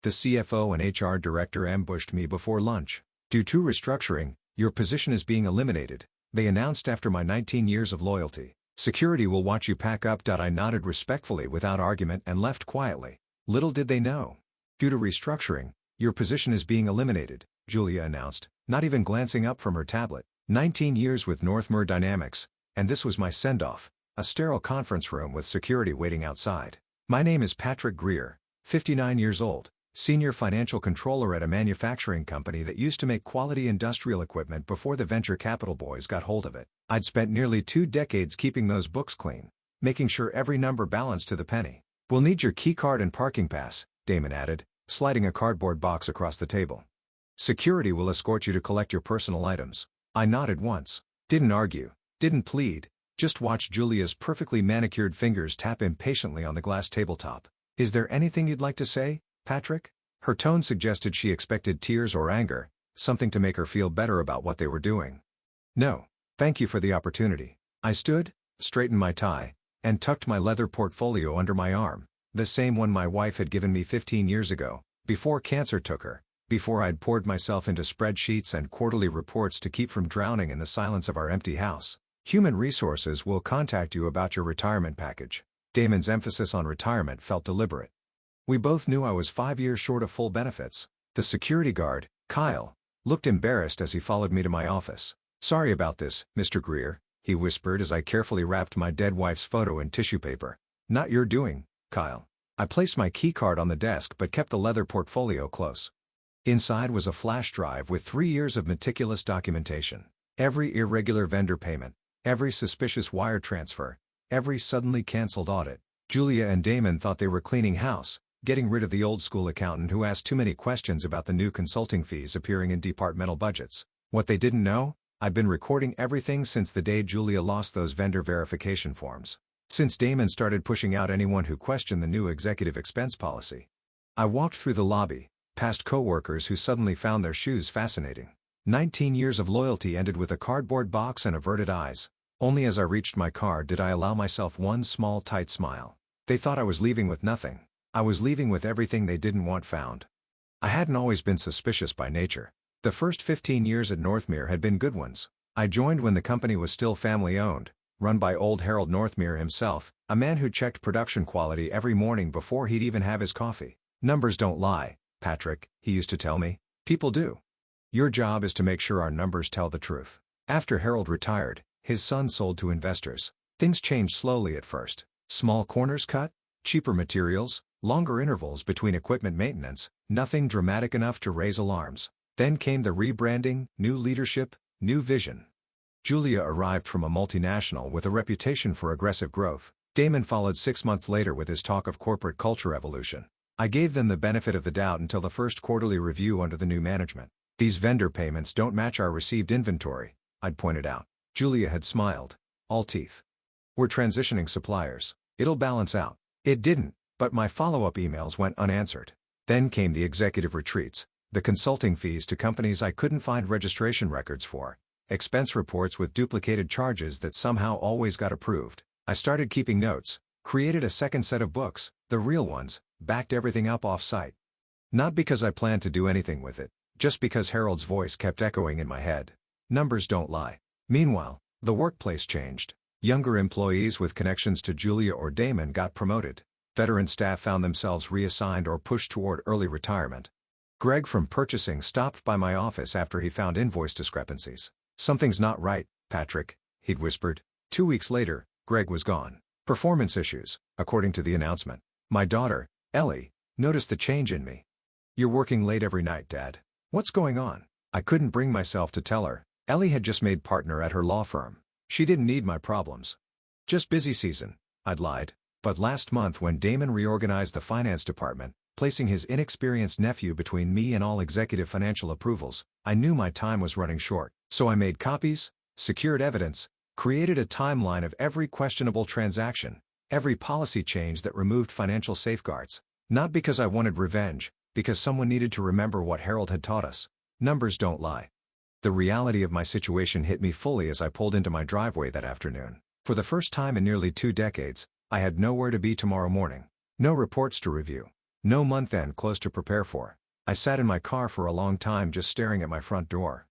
The CFO and HR director ambushed me before lunch. Due to restructuring, your position is being eliminated, they announced after my 19 years of loyalty. Security will watch you pack up. I nodded respectfully without argument and left quietly. Little did they know. Due to restructuring, your position is being eliminated, Julia announced, not even glancing up from her tablet. 19 years with Northmere Dynamics, and this was my send-off, a sterile conference room with security waiting outside. My name is Patrick Greer, 59 years old, senior financial controller at a manufacturing company that used to make quality industrial equipment before the venture capital boys got hold of it. I'd spent nearly 2 decades keeping those books clean, making sure every number balanced to the penny. We'll need your keycard and parking pass, Damon added, sliding a cardboard box across the table. Security will escort you to collect your personal items. I nodded once. Didn't argue, didn't plead, just watched Julia's perfectly manicured fingers tap impatiently on the glass tabletop. Is there anything you'd like to say, Patrick? Her tone suggested she expected tears or anger, something to make her feel better about what they were doing. No, thank you for the opportunity. I stood, straightened my tie, and tucked my leather portfolio under my arm, the same one my wife had given me 15 years ago, before cancer took her, before I'd poured myself into spreadsheets and quarterly reports to keep from drowning in the silence of our empty house. Human Resources will contact you about your retirement package. Damon's emphasis on retirement felt deliberate. We both knew I was 5 years short of full benefits. The security guard, Kyle, looked embarrassed as he followed me to my office. Sorry about this, Mr. Greer, he whispered as I carefully wrapped my dead wife's photo in tissue paper. Not your doing, Kyle. I placed my keycard on the desk but kept the leather portfolio close. Inside was a flash drive with 3 years of meticulous documentation. Every irregular vendor payment, every suspicious wire transfer, every suddenly canceled audit. Julia and Damon thought they were cleaning house, getting rid of the old-school accountant who asked too many questions about the new consulting fees appearing in departmental budgets. What they didn't know? I'd been recording everything since the day Julia lost those vendor verification forms. Since Damon started pushing out anyone who questioned the new executive expense policy. I walked through the lobby, past co-workers who suddenly found their shoes fascinating. 19 years of loyalty ended with a cardboard box and averted eyes. Only as I reached my car did I allow myself one small tight smile. They thought I was leaving with nothing. I was leaving with everything they didn't want found. I hadn't always been suspicious by nature. The first 15 years at Northmere had been good ones. I joined when the company was still family-owned, run by old Harold Northmere himself, a man who checked production quality every morning before he'd even have his coffee. Numbers don't lie, Patrick, he used to tell me. People do. Your job is to make sure our numbers tell the truth. After Harold retired, his son sold to investors. Things changed slowly at first. Small corners cut, cheaper materials, longer intervals between equipment maintenance, nothing dramatic enough to raise alarms. Then came the rebranding, new leadership, new vision. Julia arrived from a multinational with a reputation for aggressive growth. Damon followed 6 months later with his talk of corporate culture evolution. I gave them the benefit of the doubt until the first quarterly review under the new management. These vendor payments don't match our received inventory, I'd pointed out. Julia had smiled, all teeth. We're transitioning suppliers. It'll balance out. It didn't, but my follow-up emails went unanswered. Then came the executive retreats, the consulting fees to companies I couldn't find registration records for, expense reports with duplicated charges that somehow always got approved. I started keeping notes, created a second set of books, the real ones, backed everything up off-site. Not because I planned to do anything with it, just because Harold's voice kept echoing in my head. Numbers don't lie. Meanwhile, the workplace changed. Younger employees with connections to Julia or Damon got promoted. Veteran staff found themselves reassigned or pushed toward early retirement. Greg from purchasing stopped by my office after he found invoice discrepancies. Something's not right, Patrick, he'd whispered. 2 weeks later, Greg was gone. Performance issues, according to the announcement. My daughter, Ellie, noticed the change in me. You're working late every night, Dad. What's going on? I couldn't bring myself to tell her. Ellie had just made partner at her law firm. She didn't need my problems. Just busy season, I'd lied. But last month when Damon reorganized the finance department, placing his inexperienced nephew between me and all executive financial approvals, I knew my time was running short. So I made copies, secured evidence, created a timeline of every questionable transaction, every policy change that removed financial safeguards. Not because I wanted revenge, because someone needed to remember what Harold had taught us. Numbers don't lie. The reality of my situation hit me fully as I pulled into my driveway that afternoon. For the first time in nearly 2 decades, I had nowhere to be tomorrow morning. No reports to review. No month-end close to prepare for. I sat in my car for a long time just staring at my front door.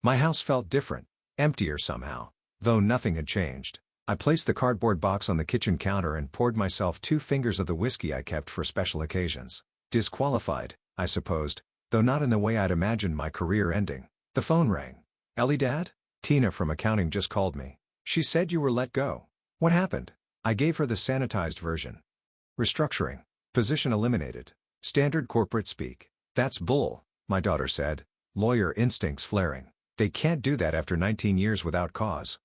My house felt different, emptier somehow, though nothing had changed. I placed the cardboard box on the kitchen counter and poured myself 2 fingers of the whiskey I kept for special occasions. Disqualified, I supposed, though not in the way I'd imagined my career ending. The phone rang. "Ellie, Dad? Tina from accounting just called me. She said you were let go. What happened?" I gave her the sanitized version. "Restructuring. Position eliminated. Standard corporate speak." "That's bull," my daughter said, lawyer instincts flaring. "They can't do that after 19 years without cause.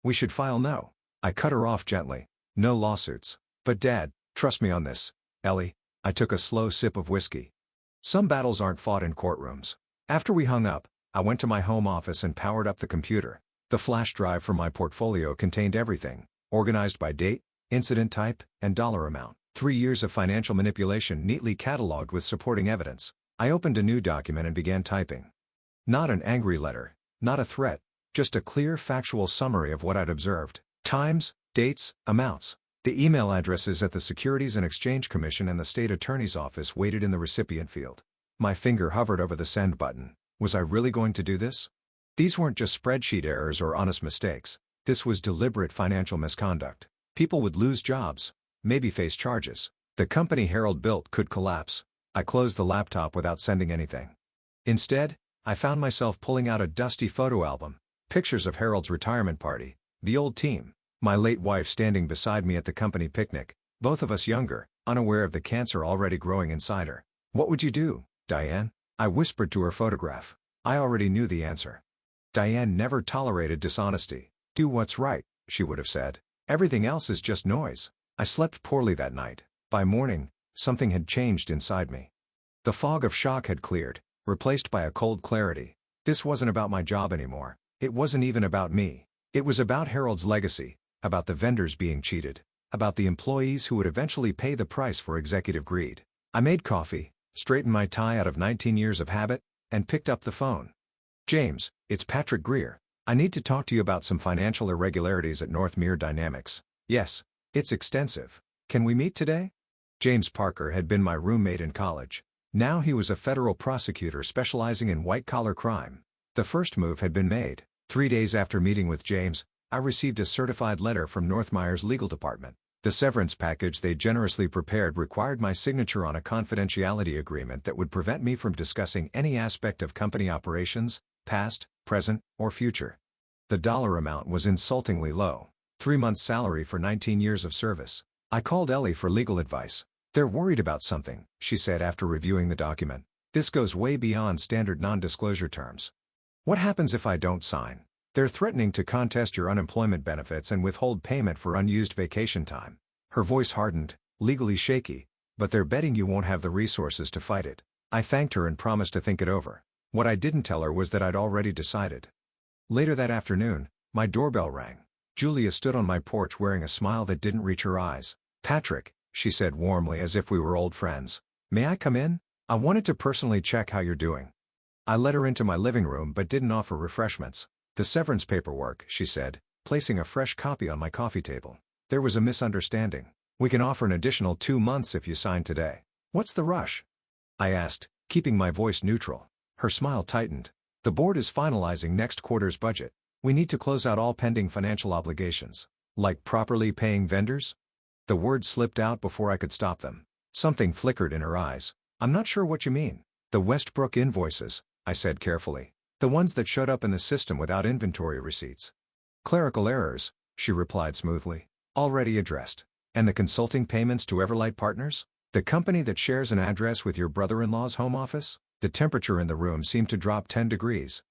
We should file no." I cut her off gently. "No lawsuits. But Dad, trust me on this." "Ellie." I took a slow sip of whiskey. "Some battles aren't fought in courtrooms." After we hung up, I went to my home office and powered up the computer. The flash drive for my portfolio contained everything, organized by date, incident type, and dollar amount. 3 years of financial manipulation neatly cataloged with supporting evidence. I opened a new document and began typing. Not an angry letter, not a threat, just a clear factual summary of what I'd observed. Times, dates, amounts. The email addresses at the Securities and Exchange Commission and the State Attorney's Office waited in the recipient field. My finger hovered over the send button. Was I really going to do this? These weren't just spreadsheet errors or honest mistakes. This was deliberate financial misconduct. People would lose jobs, maybe face charges. The company Harold built could collapse. I closed the laptop without sending anything. Instead, I found myself pulling out a dusty photo album, pictures of Harold's retirement party, the old team, my late wife standing beside me at the company picnic, both of us younger, unaware of the cancer already growing inside her. "What would you do, Diane?" I whispered to her photograph. I already knew the answer. Diane never tolerated dishonesty. "Do what's right," she would have said. "Everything else is just noise." I slept poorly that night. By morning, something had changed inside me. The fog of shock had cleared, replaced by a cold clarity. This wasn't about my job anymore. It wasn't even about me. It was about Harold's legacy, about the vendors being cheated, about the employees who would eventually pay the price for executive greed. I made coffee, straightened my tie out of 19 years of habit, and picked up the phone. "James, it's Patrick Greer. I need to talk to you about some financial irregularities at Northmere Dynamics." "Yes. It's extensive. Can we meet today?" James Parker had been my roommate in college. Now he was a federal prosecutor specializing in white-collar crime. The first move had been made. 3 days after meeting with James, I received a certified letter from Northmire's legal department. The severance package they generously prepared required my signature on a confidentiality agreement that would prevent me from discussing any aspect of company operations, past, present, or future. The dollar amount was insultingly low. 3 months' salary for 19 years of service. I called Ellie for legal advice. "They're worried about something," she said after reviewing the document. "This goes way beyond standard non-disclosure terms." "What happens if I don't sign?" "They're threatening to contest your unemployment benefits and withhold payment for unused vacation time." Her voice hardened, legally shaky, "but they're betting you won't have the resources to fight it." I thanked her and promised to think it over. What I didn't tell her was that I'd already decided. Later that afternoon, my doorbell rang. Julia stood on my porch wearing a smile that didn't reach her eyes. "Patrick," she said warmly as if we were old friends. "May I come in? I wanted to personally check how you're doing." I led her into my living room but didn't offer refreshments. "The severance paperwork," she said, placing a fresh copy on my coffee table. "There was a misunderstanding. We can offer an additional 2 months if you sign today." "What's the rush?" I asked, keeping my voice neutral. Her smile tightened. "The board is finalizing next quarter's budget. We need to close out all pending financial obligations." "Like properly paying vendors?" The words slipped out before I could stop them. Something flickered in her eyes. "I'm not sure what you mean." "The Westbrook invoices," I said carefully. "The ones that showed up in the system without inventory receipts." "Clerical errors," she replied smoothly. "Already addressed." "And the consulting payments to Everlight Partners? The company that shares an address with your brother-in-law's home office?" The temperature in the room seemed to drop 10 degrees.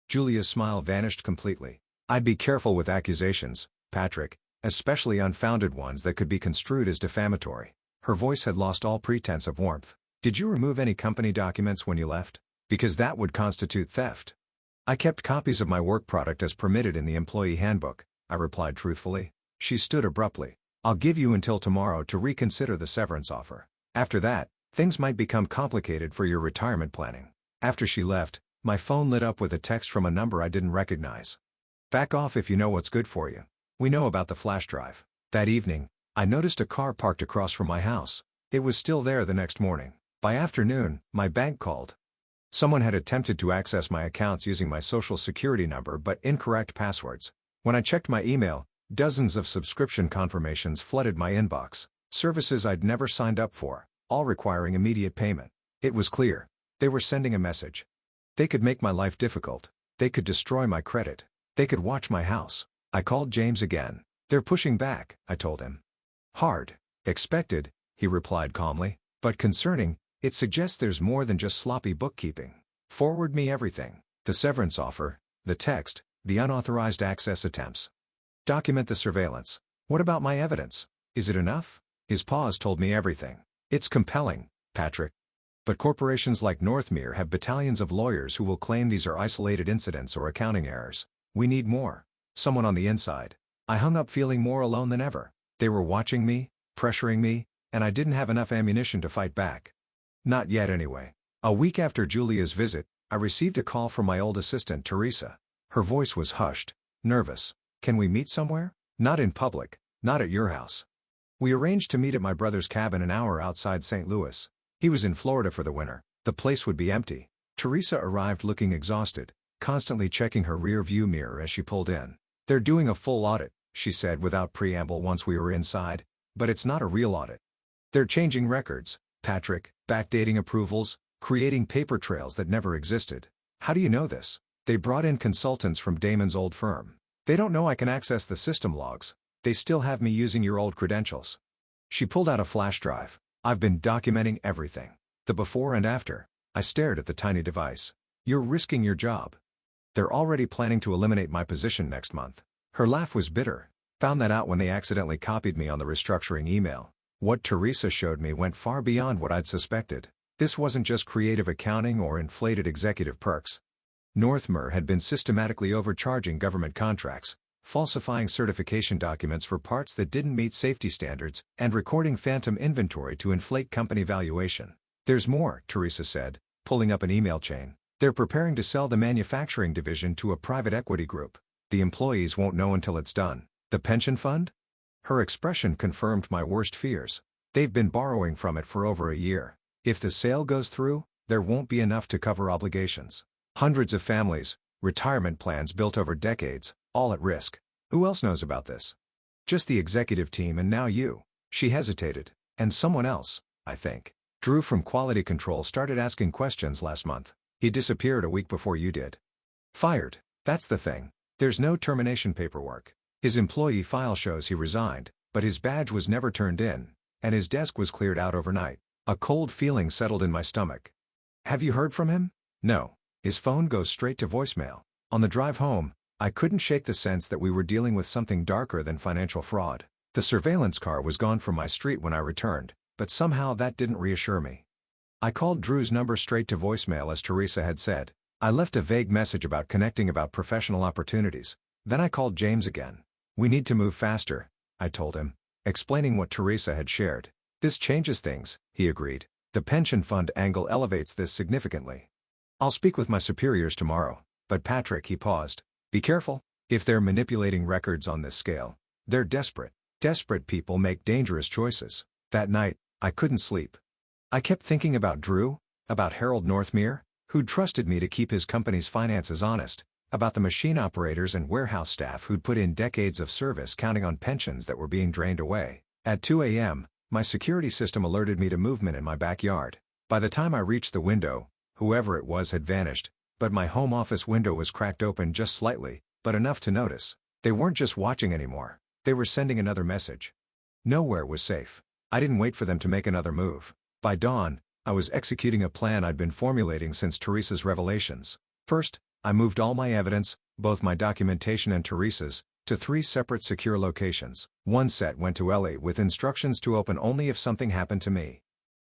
Julia's smile vanished completely. "I'd be careful with accusations, Patrick, especially unfounded ones that could be construed as defamatory." Her voice had lost all pretense of warmth. "Did you remove any company documents when you left? Because that would constitute theft." "I kept copies of my work product as permitted in the employee handbook," I replied truthfully. She stood abruptly. "I'll give you until tomorrow to reconsider the severance offer. After that, things might become complicated for your retirement planning." After she left, my phone lit up with a text from a number I didn't recognize. "Back off if you know what's good for you. We know about the flash drive." That evening, I noticed a car parked across from my house. It was still there the next morning. By afternoon, my bank called. Someone had attempted to access my accounts using my social security number but incorrect passwords. When I checked my email, dozens of subscription confirmations flooded my inbox. Services I'd never signed up for, all requiring immediate payment. It was clear. They were sending a message. They could make my life difficult. They could destroy my credit. They could watch my house. I called James again. They're pushing back, I told him. Hard. Expected, he replied calmly, but concerning. It suggests there's more than just sloppy bookkeeping. Forward me everything. The severance offer, the text, the unauthorized access attempts. Document the surveillance. What about my evidence? Is it enough? His pause told me everything. It's compelling, Patrick. But corporations like Northmere have battalions of lawyers who will claim these are isolated incidents or accounting errors. We need more. Someone on the inside. I hung up feeling more alone than ever. They were watching me, pressuring me, and I didn't have enough ammunition to fight back. Not yet anyway. A week after Julia's visit, I received a call from my old assistant Teresa. Her voice was hushed, nervous. Can we meet somewhere? Not in public, not at your house. We arranged to meet at my brother's cabin an hour outside St. Louis. He was in Florida for the winter. The place would be empty. Teresa arrived looking exhausted, constantly checking her rear-view mirror as she pulled in. They're doing a full audit, she said without preamble once we were inside, but it's not a real audit. They're changing records, Patrick, backdating approvals, creating paper trails that never existed. How do you know this? They brought in consultants from Damon's old firm. They don't know I can access the system logs. They still have me using your old credentials. She pulled out a flash drive. I've been documenting everything. The before and after. I stared at the tiny device. You're risking your job. They're already planning to eliminate my position next month. Her laugh was bitter. Found that out when they accidentally copied me on the restructuring email. What Teresa showed me went far beyond what I'd suspected. This wasn't just creative accounting or inflated executive perks. Northmere had been systematically overcharging government contracts, falsifying certification documents for parts that didn't meet safety standards, and recording phantom inventory to inflate company valuation. There's more, Teresa said, pulling up an email chain. They're preparing to sell the manufacturing division to a private equity group. The employees won't know until it's done. The pension fund? Her expression confirmed my worst fears. They've been borrowing from it for over a year. If the sale goes through, there won't be enough to cover obligations. Hundreds of families, retirement plans built over decades, all at risk. Who else knows about this? Just the executive team and now you. She hesitated. And someone else, I think. Drew from quality control started asking questions last month. He disappeared a week before you did. Fired. That's the thing. There's no termination paperwork. His employee file shows he resigned, but his badge was never turned in, and his desk was cleared out overnight. A cold feeling settled in my stomach. Have you heard from him? No. His phone goes straight to voicemail. On the drive home, I couldn't shake the sense that we were dealing with something darker than financial fraud. The surveillance car was gone from my street when I returned, but somehow that didn't reassure me. I called Drew's number straight to voicemail as Teresa had said. I left a vague message about connecting about professional opportunities. Then I called James again. We need to move faster, I told him, explaining what Teresa had shared. This changes things, he agreed. The pension fund angle elevates this significantly. I'll speak with my superiors tomorrow. But Patrick, he paused. Be careful. If they're manipulating records on this scale, they're desperate. Desperate people make dangerous choices. That night, I couldn't sleep. I kept thinking about Drew, about Harold Northmere, who'd trusted me to keep his company's finances honest, about the machine operators and warehouse staff who'd put in decades of service counting on pensions that were being drained away. At 2 a.m., my security system alerted me to movement in my backyard. By the time I reached the window, whoever it was had vanished, but my home office window was cracked open just slightly, but enough to notice. They weren't just watching anymore. They were sending another message. Nowhere was safe. I didn't wait for them to make another move. By dawn, I was executing a plan I'd been formulating since Teresa's revelations. First, I moved all my evidence, both my documentation and Teresa's, to 3 separate secure locations. One set went to LA with instructions to open only if something happened to me.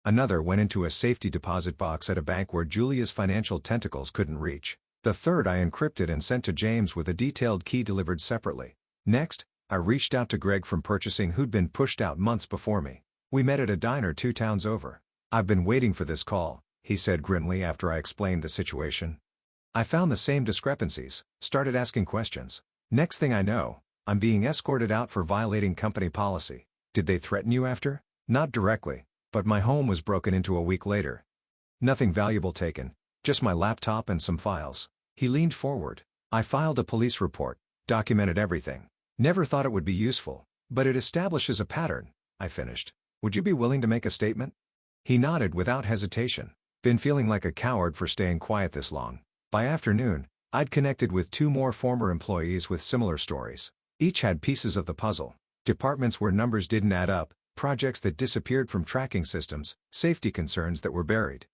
Another went into a safety deposit box at a bank where Julia's financial tentacles couldn't reach. The third I encrypted and sent to James with a detailed key delivered separately. Next, I reached out to Greg from purchasing who'd been pushed out months before me. We met at a diner 2 towns over. I've been waiting for this call, he said grimly after I explained the situation. I found the same discrepancies, started asking questions. Next thing I know, I'm being escorted out for violating company policy. Did they threaten you after? Not directly. But my home was broken into a week later. Nothing valuable taken, just my laptop and some files. He leaned forward. I filed a police report, documented everything. Never thought it would be useful, but it establishes a pattern, I finished. Would you be willing to make a statement? He nodded without hesitation. Been feeling like a coward for staying quiet this long. By afternoon, I'd connected with 2 more former employees with similar stories. Each had pieces of the puzzle. Departments where numbers didn't add up, projects that disappeared from tracking systems, safety concerns that were buried.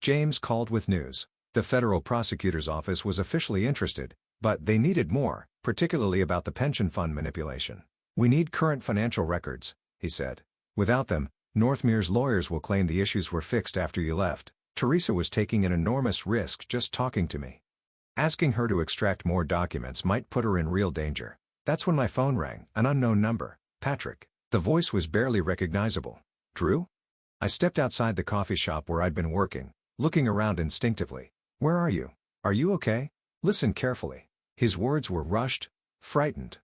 James called with news. The federal prosecutor's office was officially interested, but they needed more, particularly about the pension fund manipulation. We need current financial records, he said. Without them, Northmere's lawyers will claim the issues were fixed after you left. Teresa was taking an enormous risk just talking to me. Asking her to extract more documents might put her in real danger. That's when my phone rang, an unknown number. Patrick. The voice was barely recognizable. Drew? I stepped outside the coffee shop where I'd been working, looking around instinctively. Where are you? Are you okay? Listen carefully. His words were rushed, frightened.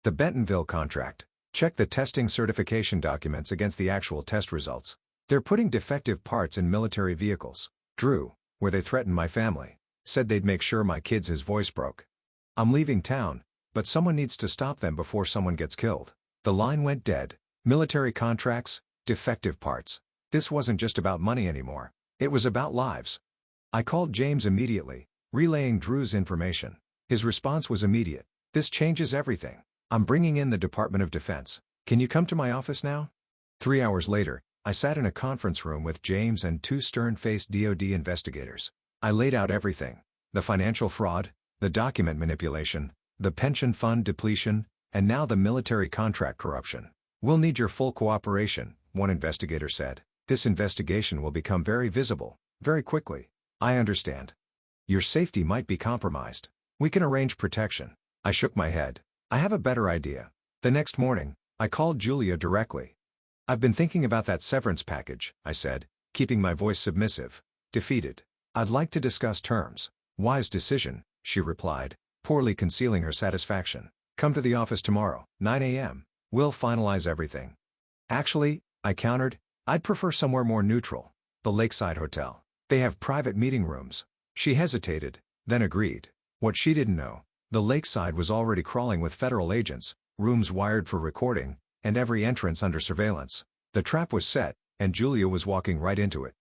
The Bentonville contract. Check the testing certification documents against the actual test results. They're putting defective parts in military vehicles. Drew, where they threatened my family. Said they'd make sure my kids. His voice broke. I'm leaving town, but someone needs to stop them before someone gets killed. The line went dead. Military contracts, defective parts. This wasn't just about money anymore. It was about lives. I called James immediately, relaying Drew's information. His response was immediate. This changes everything. I'm bringing in the Department of Defense. Can you come to my office now? 3 hours later, I sat in a conference room with James and 2 stern-faced DoD investigators. I laid out everything. The financial fraud, the document manipulation, the pension fund depletion, and now the military contract corruption. We'll need your full cooperation, one investigator said. This investigation will become very visible, very quickly. I understand. Your safety might be compromised. We can arrange protection. I shook my head. I have a better idea. The next morning, I called Julia directly. I've been thinking about that severance package, I said, keeping my voice submissive. Defeated. I'd like to discuss terms. Wise decision, she replied, poorly concealing her satisfaction. Come to the office tomorrow, 9 a.m. We'll finalize everything. Actually, I countered, I'd prefer somewhere more neutral. The Lakeside Hotel. They have private meeting rooms. She hesitated, then agreed. What she didn't know, the Lakeside was already crawling with federal agents, rooms wired for recording, and every entrance under surveillance. The trap was set, and Julia was walking right into it.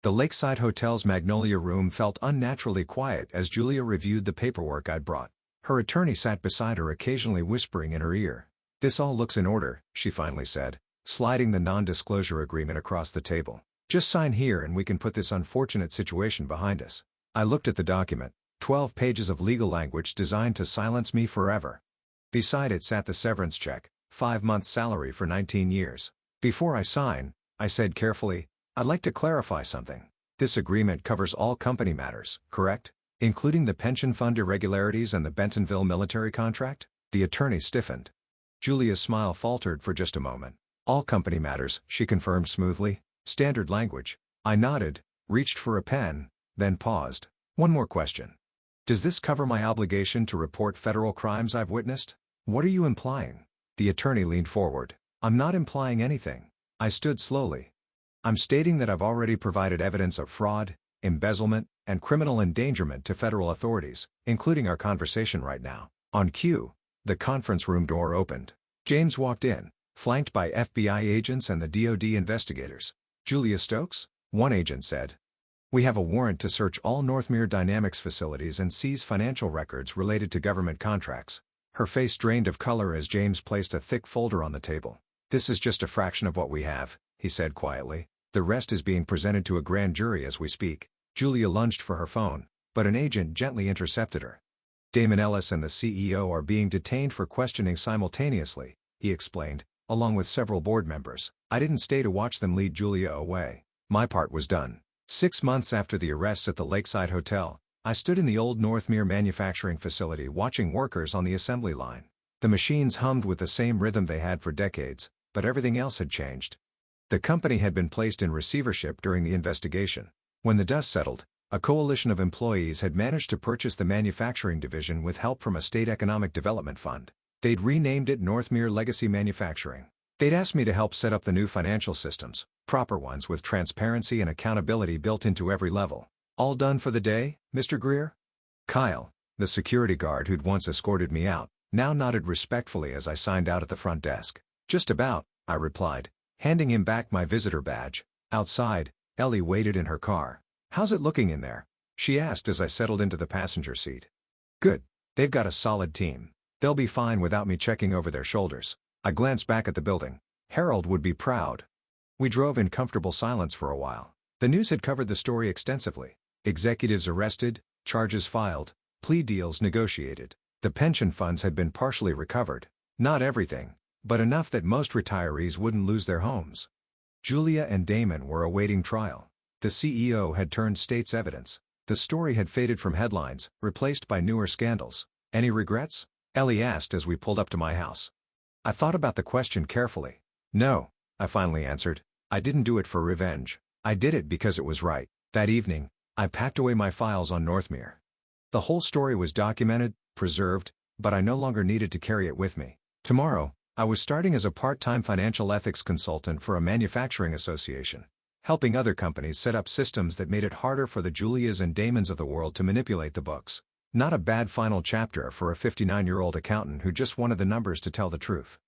The Lakeside Hotel's Magnolia room felt unnaturally quiet as Julia reviewed the paperwork I'd brought. Her attorney sat beside her, occasionally whispering in her ear. This all looks in order, she finally said, sliding the non-disclosure agreement across the table. Just sign here and we can put this unfortunate situation behind us. I looked at the document, 12 pages of legal language designed to silence me forever. Beside it sat the severance check, 5 months' salary for 19 years. Before I sign, I said carefully, I'd like to clarify something. This agreement covers all company matters, correct? Including the pension fund irregularities and the Bentonville military contract? The attorney stiffened. Julia's smile faltered for just a moment. All company matters, she confirmed smoothly. Standard language. I nodded, reached for a pen, then paused. One more question. Does this cover my obligation to report federal crimes I've witnessed? What are you implying? The attorney leaned forward. I'm not implying anything. I stood slowly. I'm stating that I've already provided evidence of fraud, embezzlement, and criminal endangerment to federal authorities, including our conversation right now. On cue, the conference room door opened. James walked in, flanked by FBI agents and the DoD investigators. Julia Stokes? One agent said. We have a warrant to search all Northmere Dynamics facilities and seize financial records related to government contracts. Her face drained of color as James placed a thick folder on the table. This is just a fraction of what we have, he said quietly. The rest is being presented to a grand jury as we speak. Julia lunged for her phone, but an agent gently intercepted her. Damon Ellis and the CEO are being detained for questioning simultaneously, he explained, along with several board members. I didn't stay to watch them lead Julia away. My part was done. 6 months after the arrests at the Lakeside Hotel, I stood in the old Northmere manufacturing facility watching workers on the assembly line. The machines hummed with the same rhythm they had for decades, but everything else had changed. The company had been placed in receivership during the investigation. When the dust settled, a coalition of employees had managed to purchase the manufacturing division with help from a state economic development fund. They'd renamed it Northmere Legacy Manufacturing. They'd asked me to help set up the new financial systems, proper ones with transparency and accountability built into every level. All done for the day, Mr. Greer? Kyle, the security guard who'd once escorted me out, now nodded respectfully as I signed out at the front desk. Just about, I replied, handing him back my visitor badge. Outside, Ellie waited in her car. How's it looking in there? She asked as I settled into the passenger seat. Good. They've got a solid team. They'll be fine without me checking over their shoulders. I glanced back at the building. Harold would be proud. We drove in comfortable silence for a while. The news had covered the story extensively. Executives arrested, charges filed, plea deals negotiated. The pension funds had been partially recovered. Not everything, but enough that most retirees wouldn't lose their homes. Julia and Damon were awaiting trial. The CEO had turned state's evidence. The story had faded from headlines, replaced by newer scandals. Any regrets? Ellie asked as we pulled up to my house. I thought about the question carefully. No, I finally answered. I didn't do it for revenge. I did it because it was right. That evening, I packed away my files on Northmere. The whole story was documented, preserved, but I no longer needed to carry it with me. Tomorrow, I was starting as a part-time financial ethics consultant for a manufacturing association, helping other companies set up systems that made it harder for the Julias and Damons of the world to manipulate the books. Not a bad final chapter for a 59-year-old accountant who just wanted the numbers to tell the truth.